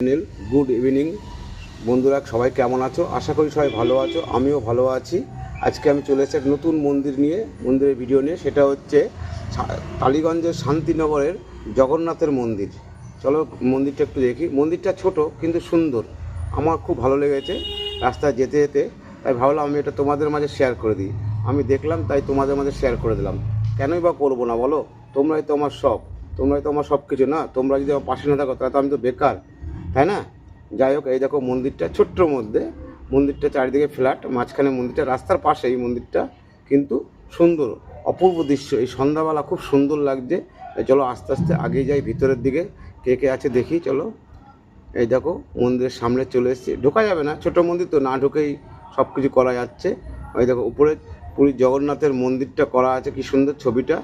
Good evening বন্ধুরা, সবাই কেমন আছো? আশা করি সবাই ভালো আছো, আমিও ভালো আছি। আজকে আমি চলে এসেছি এক নতুন মন্দিরের ভিডিও নিয়ে। সেটা হচ্ছে টালিগঞ্জের শান্তিনগরের জগন্নাথের মন্দির। চলো মন্দিরটা একটু দেখি। মন্দিরটা ছোট কিন্তু সুন্দর, আমার খুব ভালো লেগেছে রাস্তায় যেতে যেতে। তাই ভাবলাম আমি এটা তোমাদের মাঝে শেয়ার করে দিই। আমি দেখলাম তাই তোমাদের মাঝে শেয়ার করে দিলাম। কেনই বা করবো না বলো? তোমরাই তো আমার সব কিছু না। তোমরা যদি আমার পাশে না থাকো তাহলে তো আমি তো বেকার, তাই না? যাই হোক, এই দেখো মন্দিরটা ছোট্টর মধ্যে। মন্দিরটা চারিদিকে ফ্ল্যাট, মাঝখানে মন্দিরটা, রাস্তার পাশে এই মন্দিরটা, কিন্তু সুন্দর, অপূর্ব দৃশ্য। এই সন্ধ্যাবেলা খুব সুন্দর লাগছে। চলো আস্তে আস্তে আগিয়ে যাই ভিতরের দিকে, কে কে আছে দেখি। চলো, এই দেখো মন্দিরের সামনে চলে এসেছি। ঢোকা যাবে না, ছোট মন্দির তো, না ঢুকেই সব কিছু করা যাচ্ছে। ওই দেখো উপরে পুরী জগন্নাথের মন্দিরটা করা আছে, কি সুন্দর ছবিটা।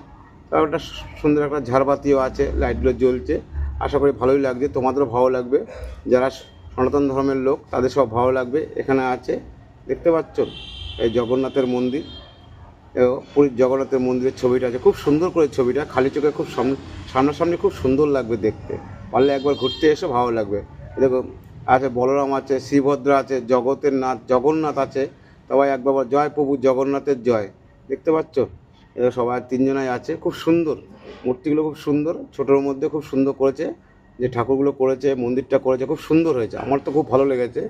তার একটা সুন্দর একটা ঝাড়বাতিও আছে, লাইটগুলো জ্বলছে। আশা করি ভালোই লাগছে, তোমাদেরও ভালো লাগবে। যারা সনাতন ধর্মের লোক তাদের সব ভালো লাগবে। এখানে আছে, দেখতে পাচ্ছ, এই জগন্নাথের মন্দির। পুরীর জগন্নাথের মন্দিরের ছবিটা আছে, খুব সুন্দর করে ছবিটা, খালি চোখে খুব সামনাসামনি খুব সুন্দর লাগবে দেখতে। পারলে একবার ঘুরতে এসো, ভালো লাগবে। দেখো আছে বলরাম আছে, শ্রীভদ্রা আছে, জগন্নাথ আছে। সবাই একবার জয় প্রভু জগন্নাথের জয়। দেখতে পাচ্ছ, এবার সবাই তিনজনাই আছে, খুব সুন্দর মূর্তিগুলো, খুব সুন্দর, ছোটোর মধ্যে খুব সুন্দর করেছে। যে ঠাকুরগুলো করেছে, মন্দিরটা করেছে, খুব সুন্দর হয়েছে। আমার তো খুব ভালো লেগেছে।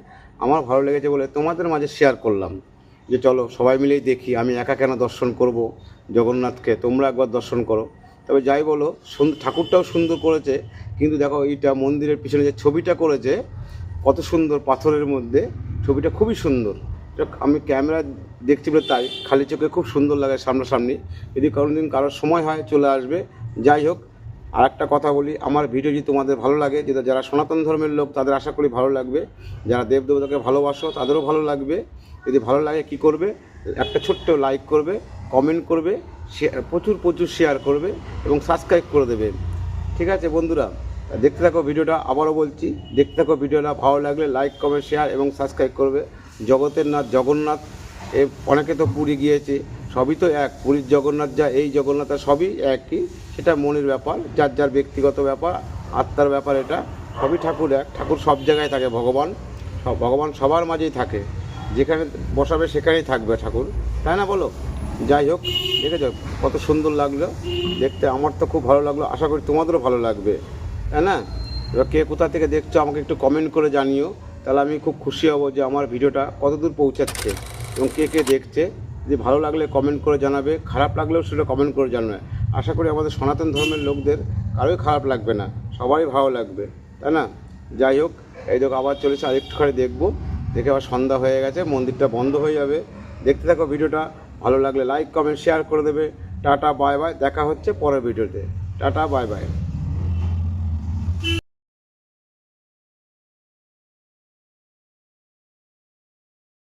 আমার ভালো লেগেছে বলে তোমাদের মাঝে শেয়ার করলাম যে চলো সবাই মিলেই দেখি। আমি একা কেন দর্শন করব জগন্নাথকে? তোমরা একবার দর্শন করো। তবে যাই বলো, ঠাকুরটাও সুন্দর করেছে। কিন্তু দেখো এইটা মন্দিরের পিছনে যে ছবিটা করেছে, কত সুন্দর, পাথরের মধ্যে ছবিটা খুবই সুন্দর। আমি ক্যামেরা দেখছি বলে তাই, খালি চোখে খুব সুন্দর লাগে সামনাসামনি। যদি কোনোদিন কারোর সময় হয় চলে আসবে। যাই হোক, আর একটা কথা বলি, আমার ভিডিও যদি তোমাদের ভালো লাগে, যারা সনাতন ধর্মের লোক তাদের আশা করি ভালো লাগবে। যারা দেবদেবতাকে ভালোবাসো তাদেরও ভালো লাগবে। যদি ভালো লাগে কি করবে? একটা ছোট্ট লাইক করবে, কমেন্ট করবে, প্রচুর শেয়ার করবে এবং সাবস্ক্রাইব করে দেবে। ঠিক আছে বন্ধুরা, দেখতে থাকো ভিডিওটা। আবারও বলছি, দেখতে থাকো ভিডিওটা। ভালো লাগলে লাইক, কমেন্ট, শেয়ার এবং সাবস্ক্রাইব করবে। জগতের নাথ জগন্নাথ, অনেকে তো পুরী গিয়েছে, সবই তো এক। পুরীর জগন্নাথ যা, এই জগন্নাথ সবই একই। সেটা মনের ব্যাপার, যার যার ব্যক্তিগত ব্যাপার, আত্মার ব্যাপার। এটা সবই ঠাকুর এক। ঠাকুর সব জায়গায় থাকে, ভগবান সবার মাঝেই থাকে। যেখানে বসাবে সেখানেই থাকবে ঠাকুর, তাই না বলো? যাই হোক, দেখেছ কত সুন্দর লাগলো দেখতে। আমার তো খুব ভালো লাগলো, আশা করি তোমাদেরও ভালো লাগবে, তাই না? এবার কে কোথা থেকে দেখছো আমাকে একটু কমেন্ট করে জানিও, তাহলে আমি খুব খুশি হব যে আমার ভিডিওটা কতদূর পৌঁছাচ্ছে এবং কে কে দেখছে। যদি ভালো লাগলে কমেন্ট করে জানাবে, খারাপ লাগলেও সেটা কমেন্ট করে জানাবে। আশা করি আমাদের সনাতন ধর্মের লোকদের কারোই খারাপ লাগবে না, সবারই ভালো লাগবে, তাই না? যাই হোক, এই দেখো আবার চলেছে, আরেকটুখানি দেখবো। দেখে আবার সন্ধ্যা হয়ে গেছে, মন্দিরটা বন্ধ হয়ে যাবে। দেখতে থাকো ভিডিওটা। ভালো লাগলে লাইক, কমেন্ট, শেয়ার করে দেবে। Tata, bye bye. দেখা হচ্ছে পরের ভিডিওতে। Tata, bye bye.